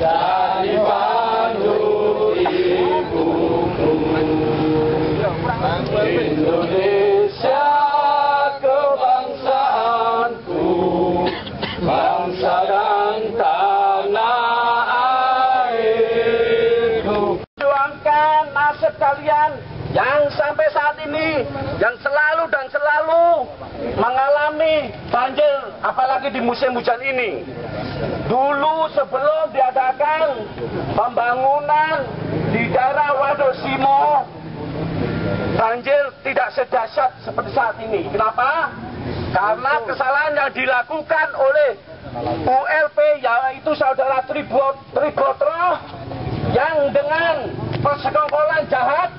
dari padu ibuku. Indonesia kebangsaanku, bangsa dan tanah airku. Perjuangkan nasib kalian yang sampai saat ini, yang selalu dan selalu mengalami banjir, apalagi di musim hujan ini. Dulu sebelum diadakan pembangunan di daerah Wadosimo, banjir tidak sedahsyat seperti saat ini. Kenapa? Karena kesalahan yang dilakukan oleh ULP, yaitu saudara Tribotro, yang dengan persekongkolan jahat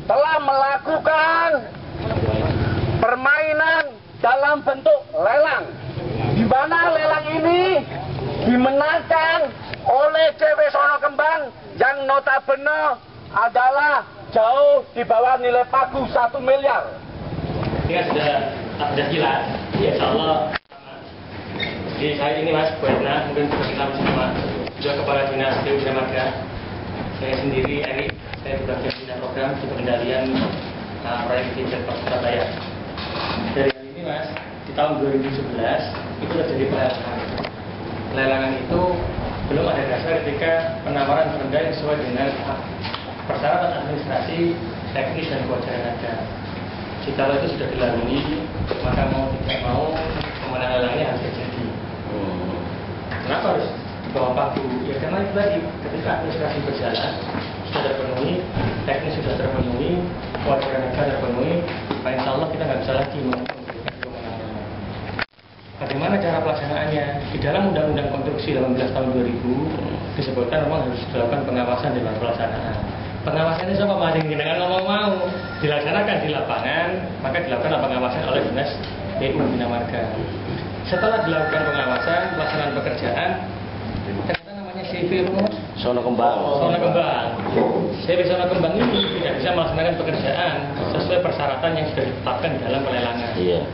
telah melakukan permainan dalam bentuk lelang, di mana lelang ini dimenangkan oleh CW Sono Kembang yang notabene adalah jauh di bawah nilai pagu 1 miliar. Ini sudah jelas, ya insya Allah. Di saya ini Mas Buena, mungkin sudah kita bersama juga Kepala Dinas PU Bina Marga. Saya sendiri, Erik, saya sudah bina program di pengendalian proyek Digital Surabaya. Dari hari ini Mas, di tahun 2011 itu terjadi pelelangan. Pelelangan itu belum ada dasar ketika penawaran terendah yang sesuai dengan persyaratan administrasi, teknis dan kewajaran harga. Jika itu sudah dilalui, maka mau tidak mau pemenang lelangnya harus terjadi. Kenapa harus di bawah pagu? Ya karena itu tadi, ketika administrasi berjalan sudah terpenuhi, teknis sudah terpenuhi, kewajaran harga terpenuhi, maka insya Allah kita nggak bisa lagi memberikan kewenangan. Bagaimana cara pelaksanaannya? Di dalam Undang-Undang Konstruksi 18 tahun 2000 disebutkan memang harus dilakukan pengawasan dalam pelaksanaan. Pengawasan itu sama masing jenengan ngomong mau dilaksanakan di lapangan, maka dilakukan pengawasan oleh Dinas PU Bina Marga. Setelah dilakukan pengawasan, pelaksanaan pekerjaan, ternyata namanya CV Sono Kembang. Sono Kembang. CV Sono Kembang ini tidak bisa melaksanakan pekerjaan sesuai persyaratan yang sudah ditetapkan dalam pelelangan. Iya.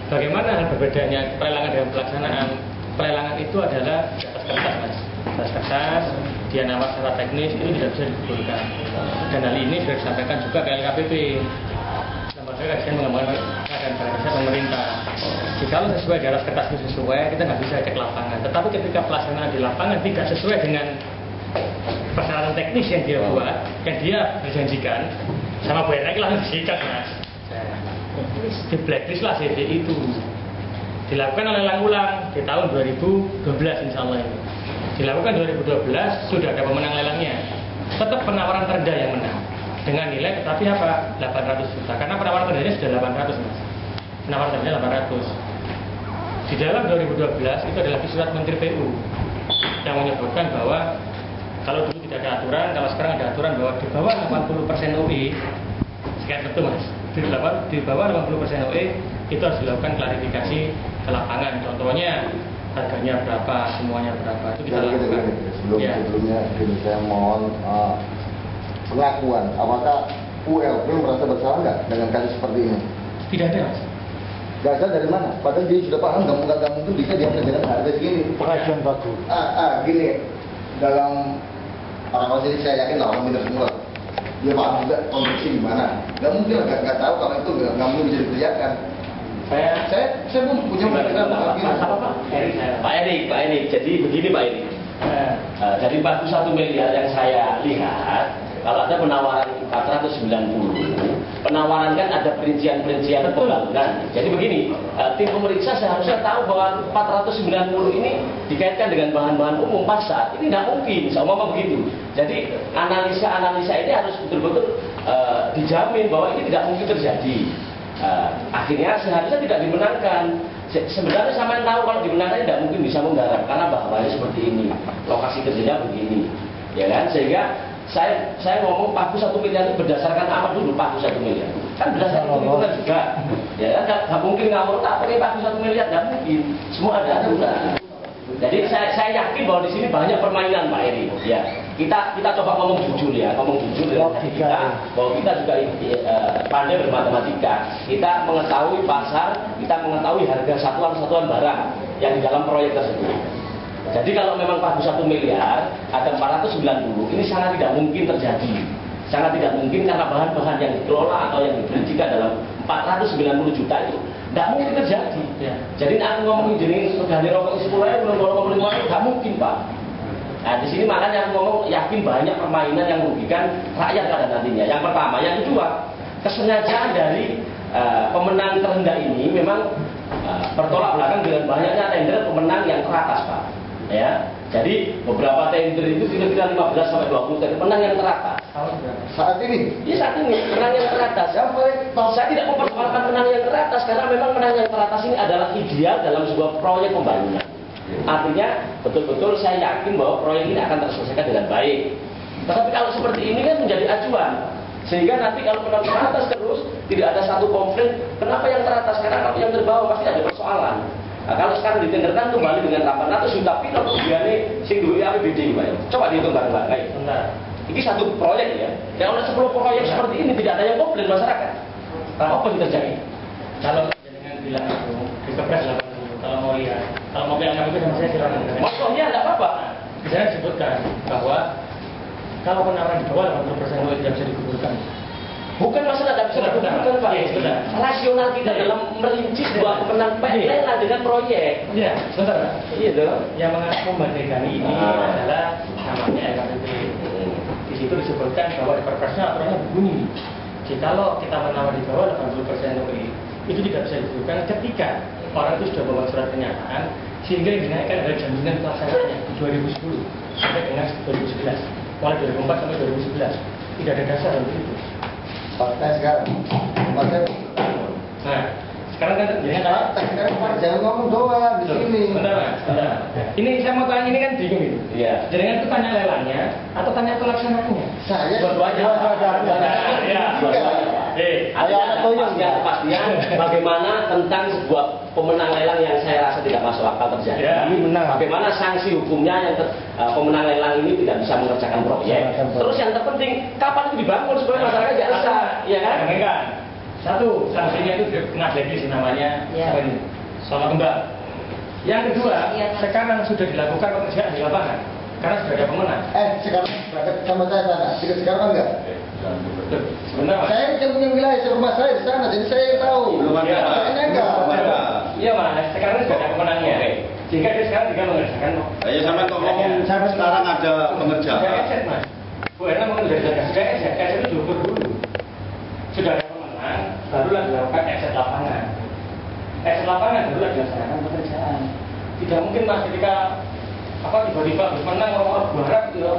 Bagaimana hal berbedanya pelelangan dengan pelaksanaan? Pelelangan itu adalah di atas kertas, Mas. Di atas kertas, dia nama secara teknis itu tidak bisa digugurkan. Dan hal ini sudah disampaikan juga ke LKPP, Lembaga Kajian Pengembangan Keadaan Bangsa Pemerintah. Jika sesuai di atas kertas itu sesuai, kita nggak bisa cek lapangan. Tetapi ketika pelaksanaan di lapangan tidak sesuai dengan persyaratan teknis yang dia buat, yang dia berjanjikan, sama Bu Enek langsung disikat, Mas. Di blacklist lah CV itu. Dilakukan oleh ulang di tahun 2012 insya Allah ini. Dilakukan 2012, sudah ada pemenang lelangnya. Tetap penawaran terendah yang menang. Dengan nilai tetapi apa? 800 juta. Karena penawaran terendahnya sudah 800, Mas. Penawaran terendahnya 800. Di dalam 2012 itu adalah surat Menteri PU yang menyebutkan bahwa kalau dulu tidak ada aturan, kalau sekarang ada aturan bahwa di bawah 80% OE, sekian betul, Mas. Di bawah 80% OE itu harus dilakukan klarifikasi ke lapangan. Contohnya harganya berapa, semuanya berapa, itu kita lakukan. Sebelumnya saya mohon pengakuan, apakah ULP merasa bersalah nggak dengan kasus seperti ini? Tidak ada, Mas. Gagal dari mana? Padahal dia sudah paham, nggak mungkin bisa diambil dengan harga segini. Pengajuan bagus. Gini, dalam orang sini saya yakin orang minus semua. Dia paham juga konstruksi gimana. Nggak mungkin, nggak tahu kalau itu nggak mungkin bisa dikerjakan. Saya pun punya pemikiran Pak Erik, jadi begini Pak Erik. Dari 41 miliar yang saya lihat, kalau ada penawaran 490, penawaran kan ada perincian-perincian pembangunan. Jadi begini, tim pemeriksa seharusnya tahu bahwa 490 ini dikaitkan dengan bahan-bahan umum pasar. Ini tidak mungkin, seumpama begitu. Jadi analisa-analisa ini harus betul-betul dijamin bahwa ini tidak mungkin terjadi. Akhirnya seharusnya tidak dimenangkan. Sebenarnya sama yang tahu kalau dimenangkan tidak mungkin bisa menggarap karena bahannya seperti ini, lokasi kerjanya begini, ya kan? Sehingga saya ngomong pagu 1 miliar itu berdasarkan apa dulu pagu 1 miliar? Kan berdasarkan hitungan juga, ya kan? Nggak mungkin ngawur tak pakai pagu 1 miliar, nggak mungkin. Semua ada aturan. Jadi saya yakin bahwa di sini banyak permainan Pak Eri. Ya, kita coba ngomong jujur ya, kita bahwa kita juga pandai bermatematika. Kita mengetahui pasar, kita mengetahui harga satuan-satuan barang yang di dalam proyek tersebut. Jadi kalau memang pagu 1 miliar, ada 490, ini sangat tidak mungkin terjadi. Sangat tidak mungkin karena bahan-bahan yang dikelola atau yang dibeli jika dalam 490 juta itu tidak mungkin terjadi. Ya. Jadi aku ngomongin jenis regane rokok 10.000 belum ngomongin uang, nggak mungkin Pak. Nah di sini makanya aku ngomong yakin banyak permainan yang merugikan rakyat pada nantinya. Yang pertama, yang kedua, kesengajaan dari pemenang terendah ini memang bertolak belakang dengan banyaknya tender pemenang yang teratas Pak. Ya, jadi beberapa tender itu kira-kira 15 sampai 20 tender pemenang yang teratas. Saat ini? Iya saat ini menang yang teratas. Saya tidak mempersoalkan menang yang teratas karena memang menang yang teratas ini adalah ideal dalam sebuah proyek pembangunan. Artinya betul-betul saya yakin bahwa proyek ini akan terselesaikan dengan baik. Tetapi kalau seperti ini kan menjadi acuan. Sehingga nanti kalau menang teratas terus tidak ada satu komplain. Kenapa yang teratas? Karena kalau yang terbawah pasti ada persoalan. Nah, kalau sekarang ditenderkan kembali dengan 800 juta piro kerugiannya sing duwe APBD Pak. Coba dihitung bareng-bareng. Bentar. Ini satu proyek ya. Yang ada 10 proyek seperti ini tidak ada yang komplain masyarakat. Apa yang terjadi? Kalau dengan bilang itu di Kepres 80, kalau mau lihat, kalau mau bilang itu sama saya silakan. Maksudnya tidak apa-apa. Bisa disebutkan bahwa kalau penawaran di bawah 80% itu tidak bisa digugurkan. Bukan masalah tidak bisa digugurkan Pak. Sebentar. Rasional kita dalam merinci sebuah pemenang lelang dengan proyek. Iya, sebentar Pak. Iya dong. Yang mengakomodasi ini adalah namanya LKPP. Di situ disebutkan bahwa di perpresnya aturannya berbunyi. Jikalau kita menawar di bawah 80% negeri, itu tidak bisa digugurkan ketika orang itu sudah bawa surat pernyataan sehingga yang dinaikkan adalah jaminan pelaksanaannya di 2010 sampai dengan 2011. Mulai 2004 sampai 2011 tidak ada dasar untuk itu. Partai sekarang. Partai. Nah, sekarang kan terjadinya partai sekarang jangan ngomong doang di sini. Bentar Mas, bentar. Ini saya mau tanya, ini kan bingung itu. Iya. Jadi kan itu tanya lelangnya atau tanya pelaksanaannya? Saya dua-duanya. Iya. Ada kepastian bagaimana tentang sebuah pemenang lelang yang saya rasa tidak masuk akal terjadi. Bagaimana sanksi hukumnya yang pemenang lelang ini tidak bisa mengerjakan proyek. Terus yang terpenting kapan itu dibangun supaya masyarakat tidak resah, ya kan? Enggak. Satu, sanksinya itu kena blacklist namanya soal kembang. Yang kedua, sekarang sudah dilakukan pekerjaan di lapangan karena sudah ada pemenang. Sekarang sama saya sana. Sekarang enggak? Sebentar Mas. Saya yang punya wilayah rumah saya di sana, jadi saya yang tahu. Belum ada. Saya enggak. Iya Mas, sekarang sudah ada pemenangnya. Sehingga dia sekarang juga mengerjakan. Ayo sama ngomong sekarang ada pengerjaan. Sudah exit Mas. Bu Erna mau mengerjakan sudah exit. Exit itu diukur dulu. Sudah ada pemenang, barulah dilakukan exit lapangan. Exit lapangan barulah dilaksanakan pekerjaan. Tidak mungkin Mas ketika tiba-tiba menang orang berharap gitu.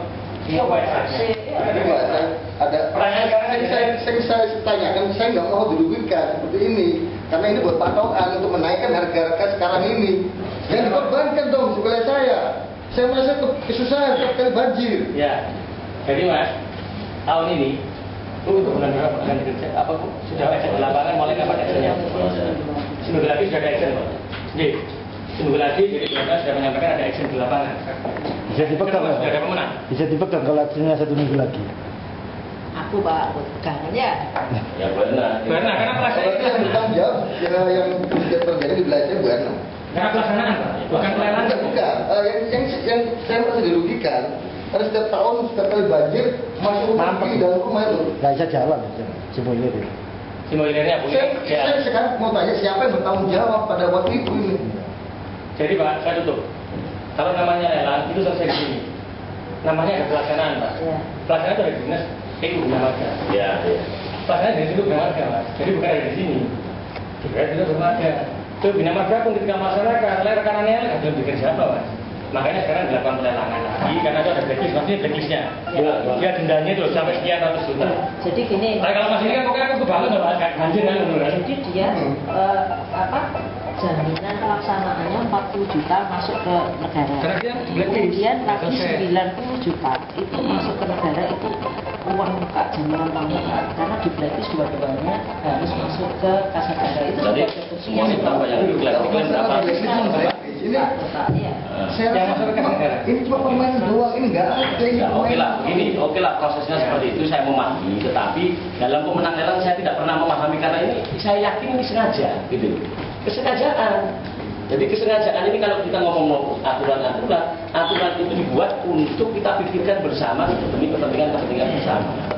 Iya Pak. Ada pertanyaan sekarang saya tanyakan, saya nggak mau dirugikan seperti ini karena ini buat patokan untuk menaikkan harga sekarang ini. Yang dikorbankan dong supaya saya merasa kesusahan setiap kali banjir. Ya, jadi Mas, tahun ini untuk bulan berapa akan dikerja? Apa sudah exit di lapangan? Mulai kapan exitnya? Seminggu lagi sudah ada exit Pak. Jadi seminggu lagi jadi pemerintah sudah menyampaikan ada exit di lapangan. Bisa dipegang sudah ada pemenang. Bisa dipegang kalau aksinya 1 minggu lagi. Aku Pak, pegangan ya. Ya benar. Karena pelaksanaan yang bertanggung jawab yang terjadi di wilayah Bu Erna. Karena pelaksanaan Pak, bukan pelelangan. Bukan. Yang saya merasa dirugikan. Karena setiap tahun, setiap kali banjir, masuk di dalam rumah itu. Nggak bisa jalan, semuanya itu. Simulirnya punya. Saya sekarang mau tanya siapa yang bertanggung jawab pada waktu itu ini. Jadi Pak, saya tutup. Kalau namanya lelang itu selesai di sini. Namanya ada pelaksanaan Pak. Pelaksanaan itu ada di dinas PU Bina Marga. Iya. Pelaksanaan dari situ Bina Marga Mas. Jadi bukan ada di sini. Juga itu Bina Marga. Itu Bina Marga pun ketika masyarakat, rekanannya nggak belum bekerja apa Mas. Makanya sekarang dilakukan pelelangan lagi karena itu ada blacklist, maksudnya blacklistnya. Ya dendanya itu sampai sekian ratus juta. Jadi gini. Nah kalau Mas ini kan pokoknya aku kebangun loh Mas, banjir kan menurut. Jadi dia jaminan pelaksanaannya 40 juta masuk ke negara. Kemudian lagi 90 juta itu masuk ke negara, itu uang muka, jaminan pramuka. Karena di blacklist dua-duanya harus masuk ke kas negara. Itu jadi semua ini berapa yang diklaim berapa? Ini saya rasa ini cuma permainan doang, ini nggak ada. Ya, oke lah prosesnya seperti itu saya memahami, tetapi dalam pemenang lelang saya tidak pernah memahami karena ini saya yakin ini sengaja gitu, kesengajaan. Jadi kesengajaan ini kalau kita ngomong aturan itu dibuat untuk kita pikirkan bersama demi kepentingan bersama.